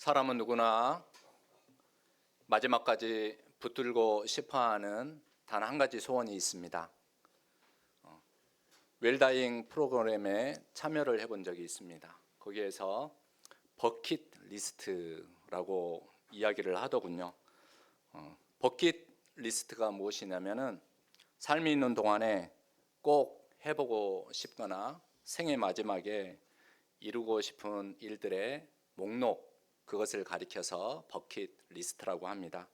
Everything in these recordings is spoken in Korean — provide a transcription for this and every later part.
사람은 누구나 마지막까지 붙들고 싶어하는 단 한 가지 소원이 있습니다. 웰다잉 프로그램에 참여를 해본 적이 있습니다. 거기에서 버킷 리스트라고 이야기를 하더군요. 버킷 리스트가 무엇이냐면은 삶이 있는 동안에 꼭 해보고 싶거나 생애 마지막에 이루고 싶은 일들의 목록, 그것을 가리켜서 버킷 리스트라고 합니다.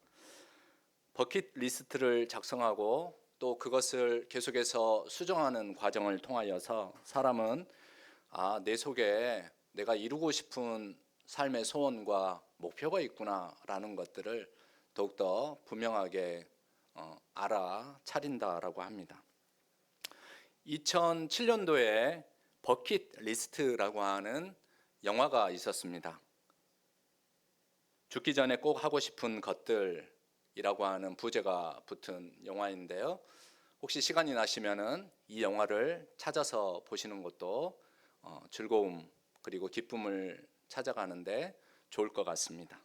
버킷 리스트를 작성하고 또 그것을 계속해서 수정하는 과정을 통하여서 사람은 내 속에 내가 이루고 싶은 삶의 소원과 목표가 있구나라는 것들을 더욱더 분명하게 알아차린다라고 합니다. 2007년도에 버킷 리스트라고 하는 영화가 있었습니다. 죽기 전에 꼭 하고 싶은 것들이라고 하는 부제가 붙은 영화인데요. 혹시 시간이 나시면은 이 영화를 찾아서 보시는 것도 즐거움 그리고 기쁨을 찾아가는데 좋을 것 같습니다.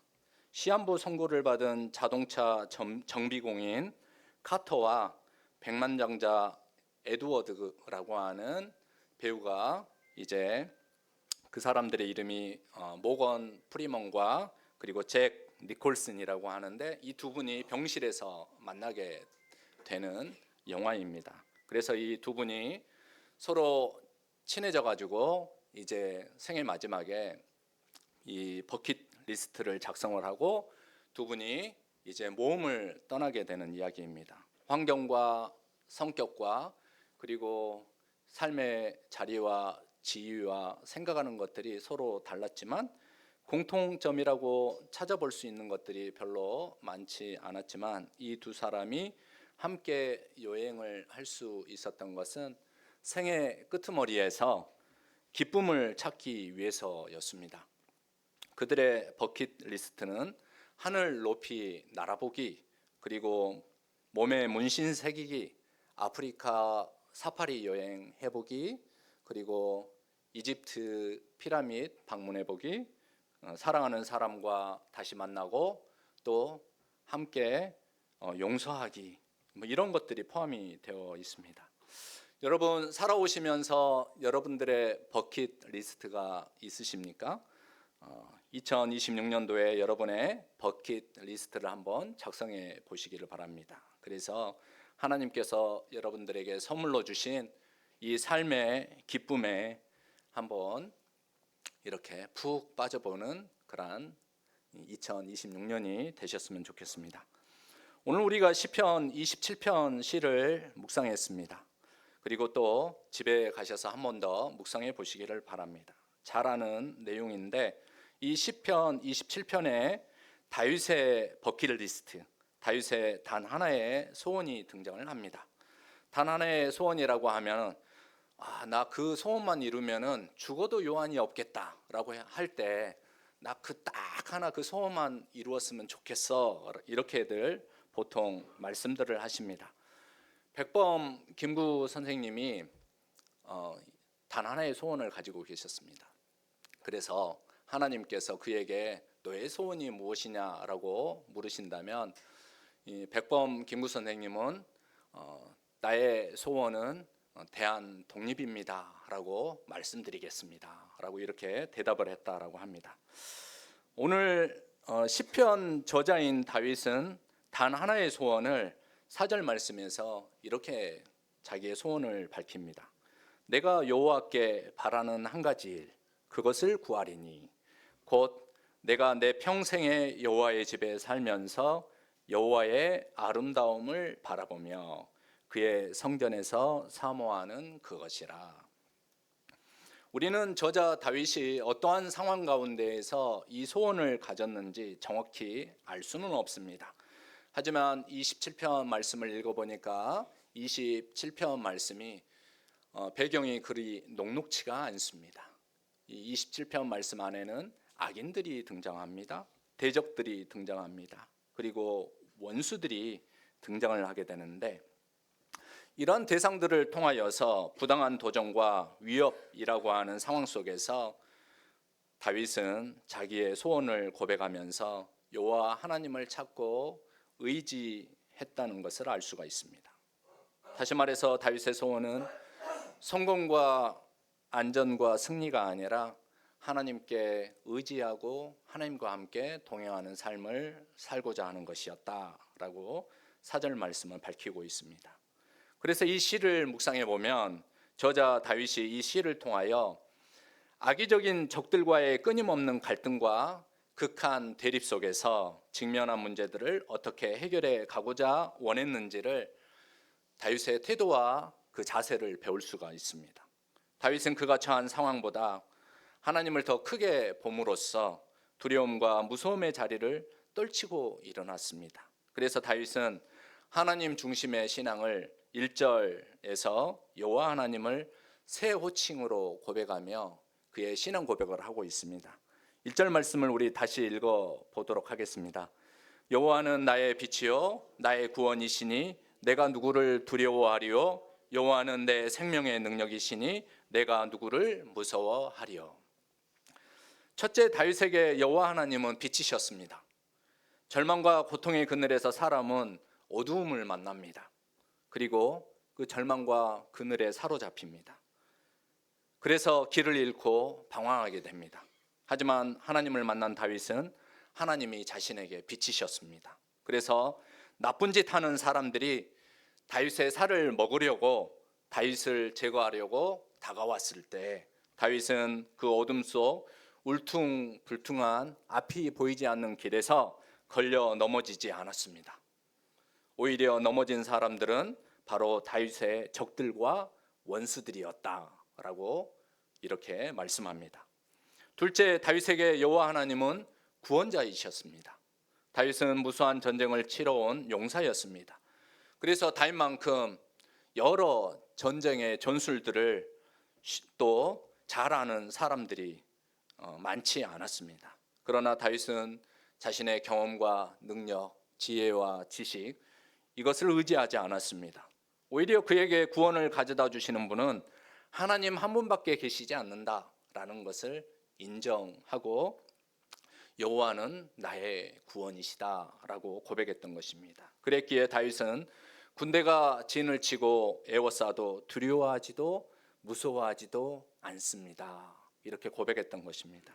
시한부 선고를 받은 자동차 정비공인 카터와 백만장자 에드워드라고 하는 배우가 이제 그 사람들의 이름이 모건 프리먼과 그리고 잭 니콜슨이라고 하는데 이 두 분이 병실에서 만나게 되는 영화입니다. 그래서 이 두 분이 서로 친해져 가지고 이제 생일 마지막에 이 버킷 리스트를 작성을 하고 두 분이 이제 모험을 떠나게 되는 이야기입니다. 환경과 성격과 그리고 삶의 자리와 지위와 생각하는 것들이 서로 달랐지만 공통점이라고 찾아볼 수 있는 것들이 별로 많지 않았지만 이 두 사람이 함께 여행을 할 수 있었던 것은 생애 끄트머리에서 기쁨을 찾기 위해서였습니다. 그들의 버킷 리스트는 하늘 높이 날아보기, 그리고 몸에 문신 새기기, 아프리카 사파리 여행 해보기, 그리고 이집트 피라미드 방문해보기, 사랑하는 사람과 다시 만나고 또 함께 용서하기, 이런 것들이 포함이 되어 있습니다. 여러분 살아오시면서 여러분들의 버킷 리스트가 있으십니까? 2026년도에 여러분의 버킷 리스트를 한번 작성해 보시기를 바랍니다. 그래서 하나님께서 여러분들에게 선물로 주신 이 삶의 기쁨에 한번 이렇게 푹 빠져보는 그런 2026년이 되셨으면 좋겠습니다. 오늘 우리가 시편 27편 시를 묵상했습니다. 그리고 또 집에 가셔서 한 번 더 묵상해 보시기를 바랍니다. 잘 아는 내용인데 이 시편 27편에 다윗의 버킷 리스트, 다윗의 단 하나의 소원이 등장을 합니다. 단 하나의 소원이라고 하면 나 그 소원만 이루면은 죽어도 요한이 없겠다라고 할 때 나 그 딱 하나 그 소원만 이루었으면 좋겠어, 이렇게들 보통 말씀들을 하십니다. 백범 김구 선생님이 단 하나의 소원을 가지고 계셨습니다. 그래서 하나님께서 그에게 너의 소원이 무엇이냐라고 물으신다면 이 백범 김구 선생님은 나의 소원은 대한 독립입니다 라고 말씀드리겠습니다 라고 이렇게 대답을 했다라고 합니다. 오늘 시편 저자인 다윗은 단 하나의 소원을 4절 말씀에서 이렇게 자기의 소원을 밝힙니다. 내가 여호와께 바라는 한 가지 일, 그것을 구하리니 곧 내가 내 평생에 여호와의 집에 살면서 여호와의 아름다움을 바라보며 그의 성전에서 사모하는 그것이라. 우리는 저자 다윗이 어떠한 상황 가운데에서 이 소원을 가졌는지 정확히 알 수는 없습니다. 하지만 27편 말씀을 읽어보니까 27편 말씀이 배경이 그리 녹록치가 않습니다. 이 27편 말씀 안에는 악인들이 등장합니다. 대적들이 등장합니다. 그리고 원수들이 등장을 하게 되는데 이런 대상들을 통하여서 부당한 도전과 위협이라고 하는 상황 속에서 다윗은 자기의 소원을 고백하면서 여호와 하나님을 찾고 의지했다는 것을 알 수가 있습니다. 다시 말해서 다윗의 소원은 성공과 안전과 승리가 아니라 하나님께 의지하고 하나님과 함께 동행하는 삶을 살고자 하는 것이었다라고 4절 말씀은 밝히고 있습니다. 그래서 이 시를 묵상해 보면 저자 다윗이 이 시를 통하여 악의적인 적들과의 끊임없는 갈등과 극한 대립 속에서 직면한 문제들을 어떻게 해결해 가고자 원했는지를 다윗의 태도와 그 자세를 배울 수가 있습니다. 다윗은 그가 처한 상황보다 하나님을 더 크게 봄으로써 두려움과 무서움의 자리를 떨치고 일어났습니다. 그래서 다윗은 하나님 중심의 신앙을 1절에서 여호와 하나님을 새 호칭으로 고백하며 그의 신앙 고백을 하고 있습니다. 1절 말씀을 우리 다시 읽어보도록 하겠습니다. 여호와는 나의 빛이요 나의 구원이시니 내가 누구를 두려워하리요 여호와는 내 생명의 능력이시니 내가 누구를 무서워하리요. 첫째, 다윗에게 여호와 하나님은 빛이셨습니다. 절망과 고통의 그늘에서 사람은 어두움을 만납니다. 그리고 그 절망과 그늘에 사로잡힙니다. 그래서 길을 잃고 방황하게 됩니다. 하지만 하나님을 만난 다윗은 하나님이 자신에게 빛이셨습니다. 그래서 나쁜 짓 하는 사람들이 다윗의 살을 먹으려고 다윗을 제거하려고 다가왔을 때 다윗은 그 어둠 속 울퉁불퉁한 앞이 보이지 않는 길에서 걸려 넘어지지 않았습니다. 오히려 넘어진 사람들은 바로 다윗의 적들과 원수들이었다라고 이렇게 말씀합니다. 둘째, 다윗에게 여호와 하나님은 구원자이셨습니다. 다윗은 무수한 전쟁을 치러온 용사였습니다. 그래서 다윗만큼 여러 전쟁의 전술들을 또 잘 아는 사람들이 많지 않았습니다. 그러나 다윗은 자신의 경험과 능력, 지혜와 지식 이것을 의지하지 않았습니다. 오히려 그에게 구원을 가져다 주시는 분은 하나님 한 분밖에 계시지 않는다라는 것을 인정하고 여호와는 나의 구원이시다라고 고백했던 것입니다. 그랬기에 다윗은 군대가 진을 치고 애워싸도 두려워하지도 무서워하지도 않습니다. 이렇게 고백했던 것입니다.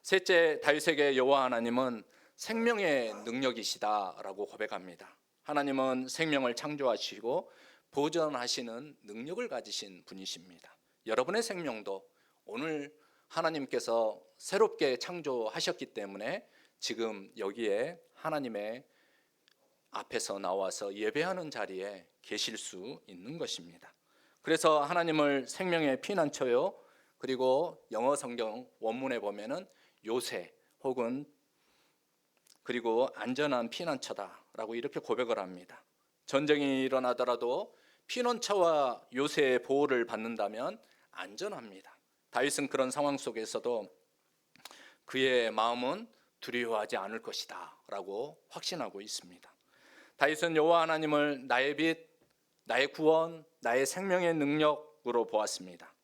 셋째, 다윗에게 여호와 하나님은 생명의 능력이시다라고 고백합니다. 하나님은 생명을 창조하시고 보존하시는 능력을 가지신 분이십니다. 여러분의 생명도 오늘 하나님께서 새롭게 창조하셨기 때문에 지금 여기에 하나님의 앞에서 나와서 예배하는 자리에 계실 수 있는 것입니다. 그래서 하나님을 생명의 피난처요, 그리고 영어 성경 원문에 보면은 요새 혹은 그리고 안전한 피난처다라고 이렇게 고백을 합니다. 전쟁이 일어나더라도 피난처와 요새의 보호를 받는다면 안전합니다. 다윗은 그런 상황 속에서도 그의 마음은 두려워하지 않을 것이다 라고 확신하고 있습니다. 다윗은 여호와 하나님을 나의 빛, 나의 구원, 나의 생명의 능력으로 보았습니다.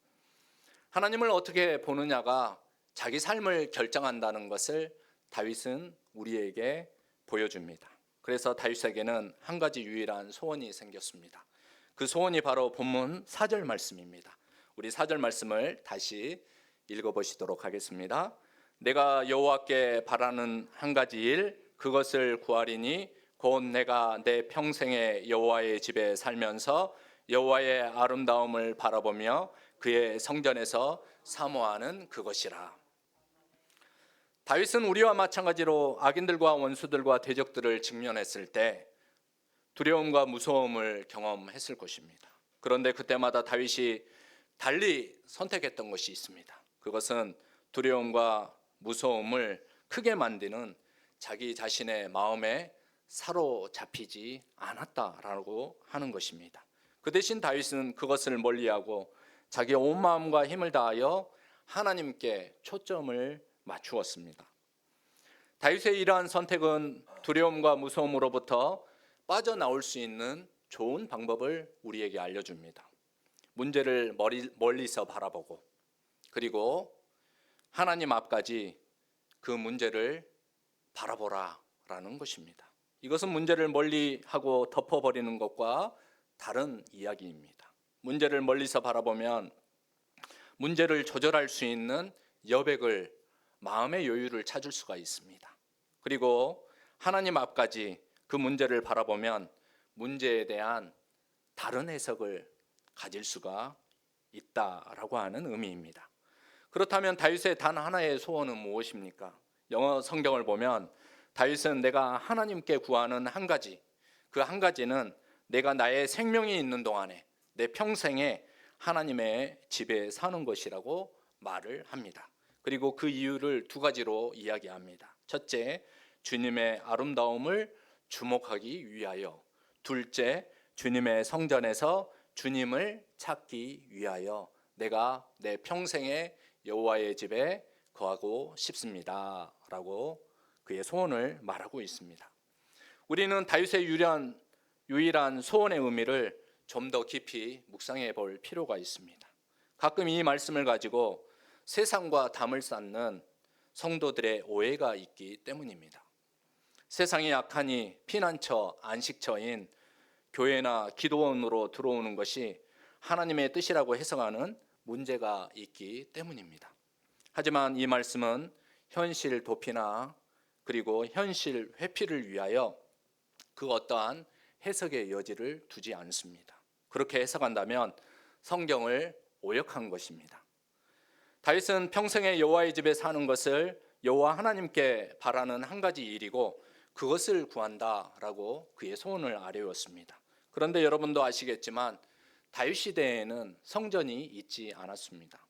하나님을 어떻게 보느냐가 자기 삶을 결정한다는 것을 다윗은 우리에게 보여줍니다. 그래서 다윗에게는 한 가지 유일한 소원이 생겼습니다. 그 소원이 바로 본문 4절 말씀입니다. 우리 4절 말씀을 다시 읽어보시도록 하겠습니다. 내가 여호와께 바라는 한 가지 일, 그것을 구하리니 곧 내가 내 평생에 여호와의 집에 살면서 여호와의 아름다움을 바라보며 그의 성전에서 사모하는 그것이라. 다윗은 우리와 마찬가지로 악인들과 원수들과 대적들을 직면했을 때 두려움과 무서움을 경험했을 것입니다. 그런데 그때마다 다윗이 달리 선택했던 것이 있습니다. 그것은 두려움과 무서움을 크게 만드는 자기 자신의 마음에 사로잡히지 않았다라고 하는 것입니다. 그 대신 다윗은 그것을 멀리하고 자기의 온 마음과 힘을 다하여 하나님께 초점을 맞추었습니다. 다윗의 이러한 선택은 두려움과 무서움으로부터 빠져나올 수 있는 좋은 방법을 우리에게 알려줍니다. 문제를 멀리서 바라보고 그리고 하나님 앞까지 그 문제를 바라보라라는 것입니다. 이것은 문제를 멀리하고 덮어버리는 것과 다른 이야기입니다. 문제를 멀리서 바라보면 문제를 조절할 수 있는 여백을, 마음의 여유를 찾을 수가 있습니다. 그리고 하나님 앞까지 그 문제를 바라보면 문제에 대한 다른 해석을 가질 수가 있다라고 하는 의미입니다. 그렇다면 다윗의 단 하나의 소원은 무엇입니까? 영어 성경을 보면 다윗은 내가 하나님께 구하는 한 가지, 그 한 가지는 내가 나의 생명이 있는 동안에 내 평생에 하나님의 집에 사는 것이라고 말을 합니다. 그리고 그 이유를 두 가지로 이야기합니다. 첫째, 주님의 아름다움을 주목하기 위하여. 둘째, 주님의 성전에서 주님을 찾기 위하여 내가 내 평생에 여호와의 집에 거하고 싶습니다 라고 그의 소원을 말하고 있습니다. 우리는 다윗의 유일한 소원의 의미를 좀 더 깊이 묵상해 볼 필요가 있습니다. 가끔 이 말씀을 가지고 세상과 담을 쌓는 성도들의 오해가 있기 때문입니다. 세상이 약하니 피난처, 안식처인 교회나 기도원으로 들어오는 것이 하나님의 뜻이라고 해석하는 문제가 있기 때문입니다. 하지만 이 말씀은 현실 도피나 그리고 현실 회피를 위하여 그 어떠한 해석의 여지를 두지 않습니다. 그렇게 해석한다면 성경을 오역한 것입니다. 다윗은 평생에 여호와의 집에 사는 것을 여호와 하나님께 바라는 한 가지 일이고 그것을 구한다라고 그의 소원을 아뢰었습니다. 그런데 여러분도 아시겠지만 다윗 시대에는 성전이 있지 않았습니다.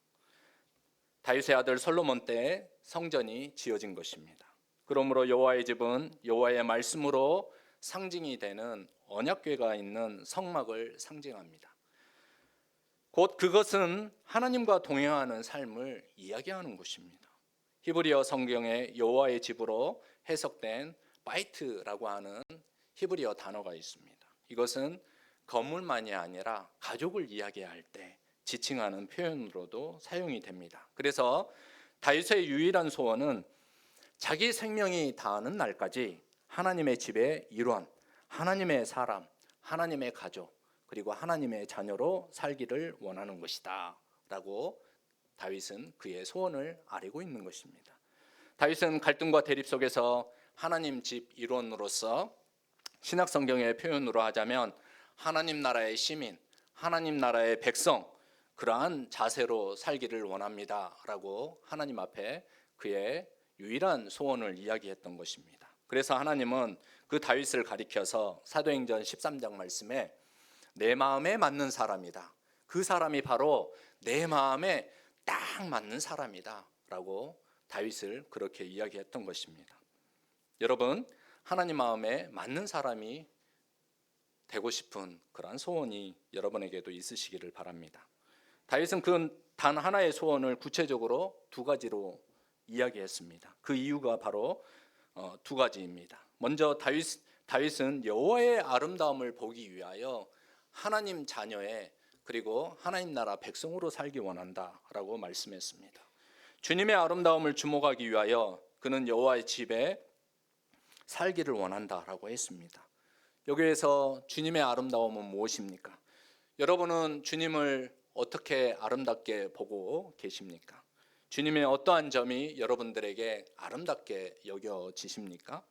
다윗의 아들 솔로몬 때에 성전이 지어진 것입니다. 그러므로 여호와의 집은 여호와의 말씀으로 상징이 되는 언약궤가 있는 성막을 상징합니다. 곧 그것은 하나님과 동행하는 삶을 이야기하는 것입니다. 히브리어 성경에 여호와의 집으로 해석된 바이트라고 하는 히브리어 단어가 있습니다. 이것은 건물만이 아니라 가족을 이야기할 때 지칭하는 표현으로도 사용이 됩니다. 그래서 다윗의 유일한 소원은 자기 생명이 다하는 날까지 하나님의 집의 일원, 하나님의 사람, 하나님의 가족, 그리고 하나님의 자녀로 살기를 원하는 것이다 라고 다윗은 그의 소원을 아뢰고 있는 것입니다. 다윗은 갈등과 대립 속에서 하나님 집 일원으로서 신약 성경의 표현으로 하자면 하나님 나라의 시민, 하나님 나라의 백성, 그러한 자세로 살기를 원합니다 라고 하나님 앞에 그의 유일한 소원을 이야기했던 것입니다. 그래서 하나님은 그 다윗을 가리켜서 사도행전 13장 말씀에 내 마음에 맞는 사람이다, 그 사람이 바로 내 마음에 딱 맞는 사람이다 라고 다윗을 그렇게 이야기했던 것입니다. 여러분, 하나님 마음에 맞는 사람이 되고 싶은 그러한 소원이 여러분에게도 있으시기를 바랍니다. 다윗은 그 단 하나의 소원을 구체적으로 두 가지로 이야기했습니다. 그 이유가 바로 두 가지입니다. 먼저 다윗은 여호와의 아름다움을 보기 위하여 하나님 자녀의 그리고 하나님 나라 백성으로 살기 원한다라고 말씀했습니다. 주님의 아름다움을 주목하기 위하여 그는 여호와의 집에 살기를 원한다라고 했습니다. 여기에서 주님의 아름다움은 무엇입니까? 여러분은 주님을 어떻게 아름답게 보고 계십니까? 주님의 어떠한 점이 여러분들에게 아름답게 여겨지십니까?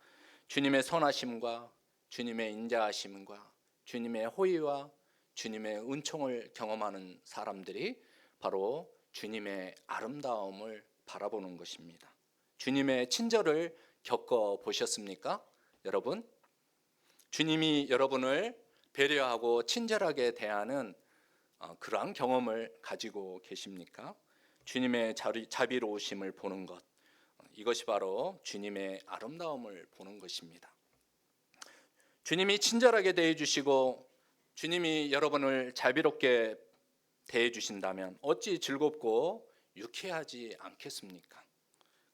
주님의 선하심과 주님의 인자하심과 주님의 호의와 주님의 은총을 경험하는 사람들이 바로 주님의 아름다움을 바라보는 것입니다. 주님의 친절을 겪어보셨습니까? 여러분, 주님이 여러분을 배려하고 친절하게 대하는 그러한 경험을 가지고 계십니까? 주님의 자비로우심을 보는 것, 이것이 바로 주님의 아름다움을 보는 것입니다. 주님이 친절하게 대해 주시고 주님이 여러분을 자비롭게 대해 주신다면 어찌 즐겁고 유쾌하지 않겠습니까?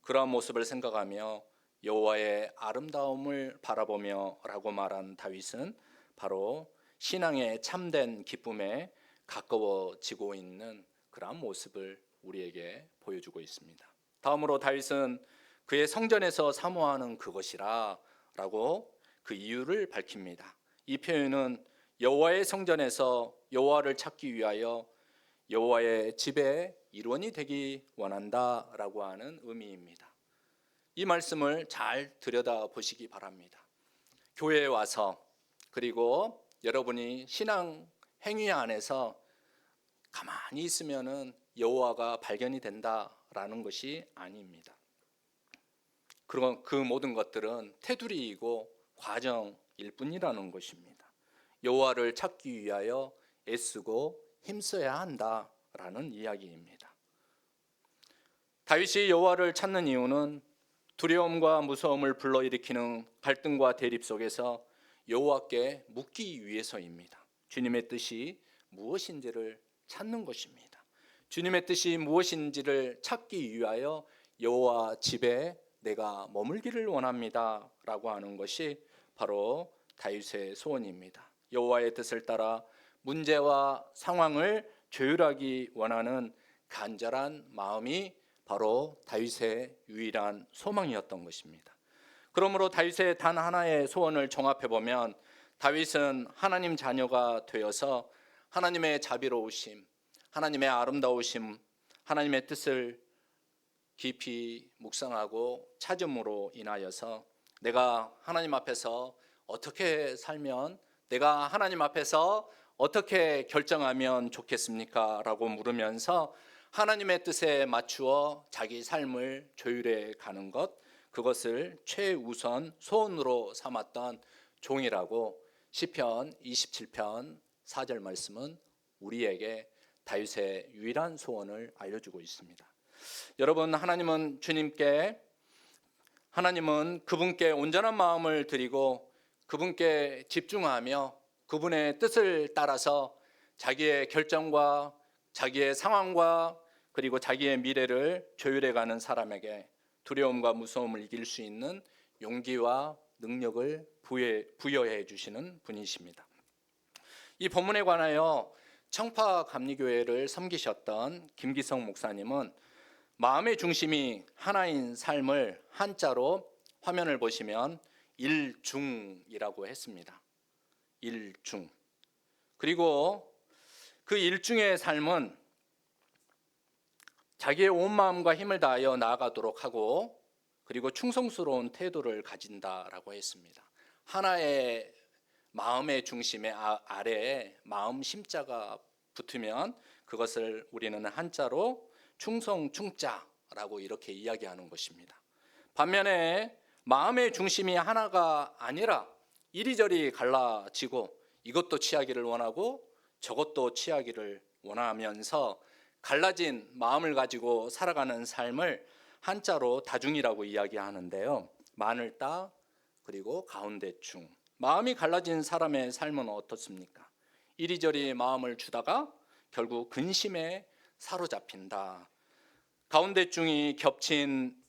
그러한 모습을 생각하며 여호와의 아름다움을 바라보며 라고 말한 다윗은 바로 신앙의 참된 기쁨에 가까워지고 있는 그러한 모습을 우리에게 보여주고 있습니다. 다음으로 다윗은 그의 성전에서 사모하는 그것이라 라고 그 이유를 밝힙니다. 이 표현은 여호와의 성전에서 여호와를 찾기 위하여 여호와의 집의 일원이 되기 원한다 라고 하는 의미입니다. 이 말씀을 잘 들여다보시기 바랍니다. 교회에 와서, 그리고 여러분이 신앙 행위 안에서 가만히 있으면은 여호와가 발견이 된다라는 것이 아닙니다. 그런 그 모든 것들은 테두리이고 과정일 뿐이라는 것입니다. 여호와를 찾기 위하여 애쓰고 힘써야 한다라는 이야기입니다. 다윗이 여호와를 찾는 이유는 두려움과 무서움을 불러일으키는 갈등과 대립 속에서 여호와께 묻기 위해서입니다. 주님의 뜻이 무엇인지를 찾는 것입니다. 주님의 뜻이 무엇인지를 찾기 위하여 여호와 집에 내가 머물기를 원합니다 라고 하는 것이 바로 다윗의 소원입니다. 여호와의 뜻을 따라 문제와 상황을 조율하기 원하는 간절한 마음이 바로 다윗의 유일한 소망이었던 것입니다. 그러므로 다윗의 단 하나의 소원을 종합해 보면 다윗은 하나님 자녀가 되어서 하나님의 자비로우심, 하나님의 아름다우심, 하나님의 뜻을 깊이 묵상하고 찾음으로 인하여서 내가 하나님 앞에서 어떻게 살면, 내가 하나님 앞에서 어떻게 결정하면 좋겠습니까? 라고 물으면서 하나님의 뜻에 맞추어 자기 삶을 조율해 가는 것, 그것을 최우선 소원으로 삼았던 종이라고 시편 27편 4절 말씀은 우리에게 다윗의 유일한 소원을 알려주고 있습니다. 여러분, 하나님은 그분께 온전한 마음을 드리고 그분께 집중하며 그분의 뜻을 따라서 자기의 결정과 자기의 상황과 그리고 자기의 미래를 조율해가는 사람에게 두려움과 무서움을 이길 수 있는 용기와 능력을 부여해 주시는 분이십니다. 이 본문에 관하여 청파감리교회를 섬기셨던 김기성 목사님은 마음의 중심이 하나인 삶을 한자로 화면을 보시면 일중이라고 했습니다. 일중. 그리고 그 일중의 삶은 자기의 온 마음과 힘을 다하여 나아가도록 하고 그리고 충성스러운 태도를 가진다라고 했습니다. 하나의 마음의 중심의 아래에 마음 심자가 붙으면 그것을 우리는 한자로 충성충자라고 이렇게 이야기하는 것입니다. 반면에 마음의 중심이 하나가 아니라 이리저리 갈라지고 이것도 취하기를 원하고 저것도 취하기를 원하면서 갈라진 마음을 가지고 살아가는 삶을 한자로 다중이라고 이야기하는데요. 마늘따 그리고 가운데충. 마음이 갈라진 사람의 삶은 어떻습니까? 이리저리 마음을 주다가 결국 근심에 사로잡힌다. 가운데충이 겹친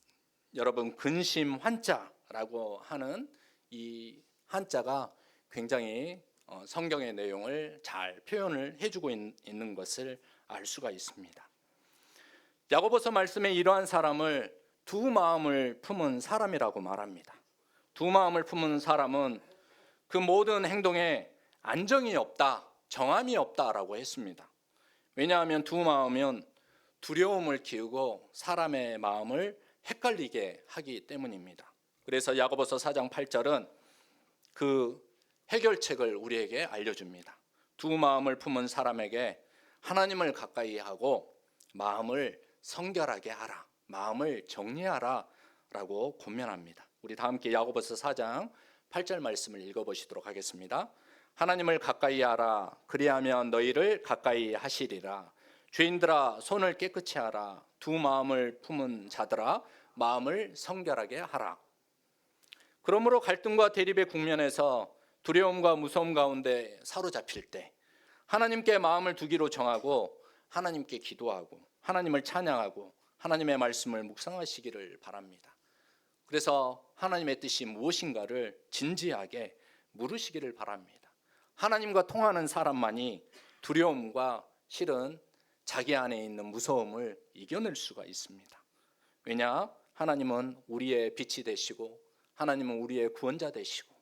여러분 근심 환자라고 하는 이 한자가 굉장히 성경의 내용을 잘 표현을 해주고 있는 것을 알 수가 있습니다. 야고보서 말씀에 이러한 사람을 두 마음을 품은 사람이라고 말합니다. 두 마음을 품은 사람은 그 모든 행동에 안정이 없다, 정함이 없다라고 했습니다. 왜냐하면 두 마음은 두려움을 키우고 사람의 마음을 헷갈리게 하기 때문입니다. 그래서 야고보서 4장 8절은 그 해결책을 우리에게 알려줍니다. 두 마음을 품은 사람에게 하나님을 가까이 하고 마음을 성결하게 하라, 마음을 정리하라 라고 권면합니다. 우리 다 함께 야고보서 4장 8절 말씀을 읽어보시도록 하겠습니다. 하나님을 가까이 하라, 그리하면 너희를 가까이 하시리라. 죄인들아 손을 깨끗이 하라. 두 마음을 품은 자들아 마음을 성결하게 하라. 그러므로 갈등과 대립의 국면에서 두려움과 무서움 가운데 사로잡힐 때 하나님께 마음을 두기로 정하고 하나님께 기도하고 하나님을 찬양하고 하나님의 말씀을 묵상하시기를 바랍니다. 그래서 하나님의 뜻이 무엇인가를 진지하게 물으시기를 바랍니다. 하나님과 통하는 사람만이 두려움과 실은 자기 안에 있는 무서움을 이겨낼 수가 있습니다. 왜냐? 하나님은 우리의 빛이 되시고 하나님은 우리의 구원자 되시고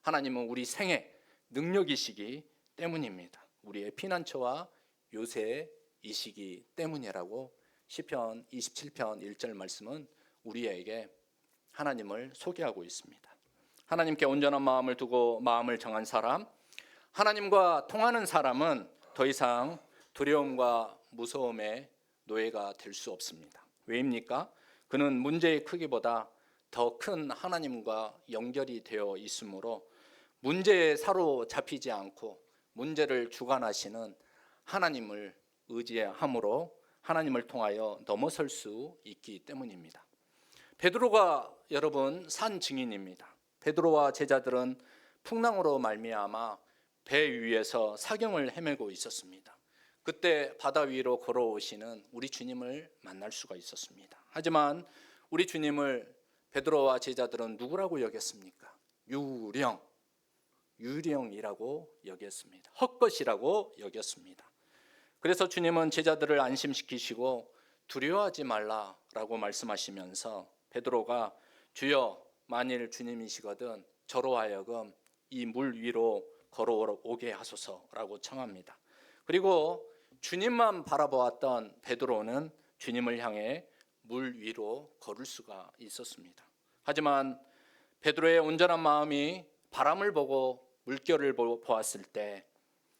하나님은 우리 생의 능력이시기 때문입니다. 우리의 피난처와 요새이시기 때문이라고 시편 27편 1절 말씀은 우리에게 하나님을 소개하고 있습니다. 하나님께 온전한 마음을 두고 마음을 정한 사람, 하나님과 통하는 사람은 더 이상 두려움과 무서움의 노예가 될 수 없습니다. 왜입니까? 그는 문제의 크기보다 더 큰 하나님과 연결이 되어 있으므로 문제에 사로잡히지 않고 문제를 주관하시는 하나님을 의지함으로 하나님을 통하여 넘어설 수 있기 때문입니다. 베드로가 여러분 산 증인입니다. 베드로와 제자들은 풍랑으로 말미암아 배 위에서 사경을 헤매고 있었습니다. 그때 바다 위로 걸어오시는 우리 주님을 만날 수가 있었습니다. 하지만 우리 주님을 베드로와 제자들은 누구라고 여겼습니까? 유령이라고 여겼습니다. 헛것이라고 여겼습니다. 그래서 주님은 제자들을 안심시키시고 두려워하지 말라라고 말씀하시면서 베드로가 주여 만일 주님이시거든 저로 하여금 이 물 위로 걸어오게 하소서라고 청합니다. 그리고 주님만 바라보았던 베드로는 주님을 향해 물 위로 걸을 수가 있었습니다. 하지만 베드로의 온전한 마음이 바람을 보고 물결을 보았을 때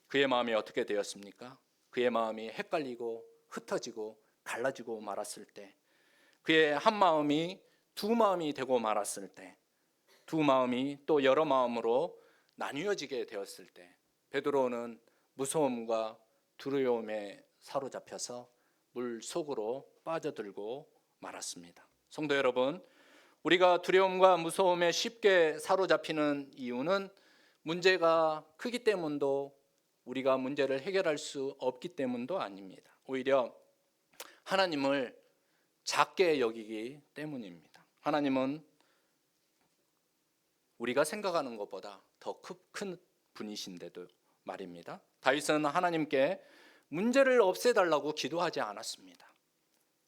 그의 마음이 어떻게 되었습니까? 그의 마음이 헷갈리고 흩어지고 갈라지고 말았을 때, 그의 한 마음이 두 마음이 되고 말았을 때, 두 마음이 또 여러 마음으로 나뉘어지게 되었을 때 베드로는 무서움과 두려움에 사로잡혀서 물 속으로 빠져들고 말았습니다. 성도 여러분, 우리가 두려움과 무서움에 쉽게 사로잡히는 이유는 문제가 크기 때문도 우리가 문제를 해결할 수 없기 때문도 아닙니다. 오히려 하나님을 작게 여기기 때문입니다. 하나님은 우리가 생각하는 것보다 더 큰 분이신데도 말입니다. 다윗은 하나님께 문제를 없애달라고 기도하지 않았습니다.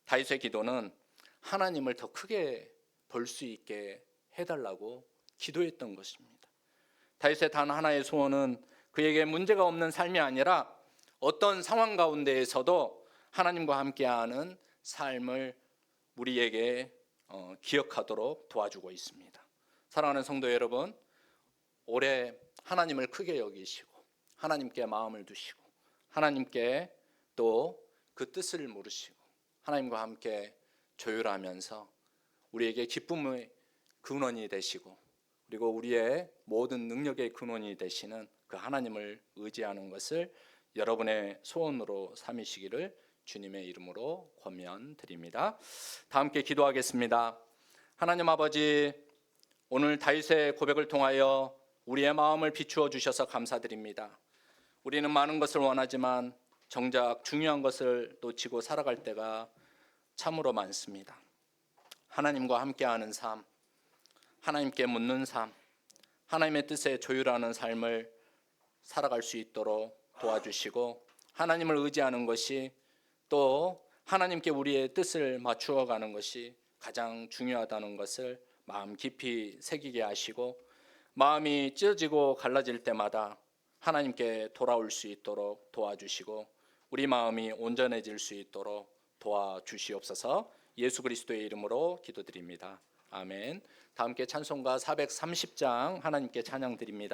다윗의 기도는 하나님을 더 크게 볼 수 있게 해달라고 기도했던 것입니다. 다윗의 단 하나의 소원은 그에게 문제가 없는 삶이 아니라 어떤 상황 가운데에서도 하나님과 함께하는 삶을 우리에게 기억하도록 도와주고 있습니다. 사랑하는 성도 여러분, 올해 하나님을 크게 여기시고 하나님께 마음을 두시고 하나님께 또 그 뜻을 물으시고 하나님과 함께 조율하면서 우리에게 기쁨의 근원이 되시고 그리고 우리의 모든 능력의 근원이 되시는 그 하나님을 의지하는 것을 여러분의 소원으로 삼으시기를 주님의 이름으로 권면드립니다. 다 함께 기도하겠습니다. 하나님 아버지, 오늘 다윗의 고백을 통하여 우리의 마음을 비추어 주셔서 감사드립니다. 우리는 많은 것을 원하지만 정작 중요한 것을 놓치고 살아갈 때가 참으로 많습니다. 하나님과 함께하는 삶, 하나님께 묻는 삶, 하나님의 뜻에 조율하는 삶을 살아갈 수 있도록 도와주시고 하나님을 의지하는 것이 또 하나님께 우리의 뜻을 맞추어 가는 것이 가장 중요하다는 것을 마음 깊이 새기게 하시고 마음이 찢어지고 갈라질 때마다 하나님께 돌아올 수 있도록 도와주시고 우리 마음이 온전해질 수 있도록 도와주시옵소서. 예수 그리스도의 이름으로 기도드립니다. 아멘. 다 함께 찬송가 430장 하나님께 찬양 드립니다.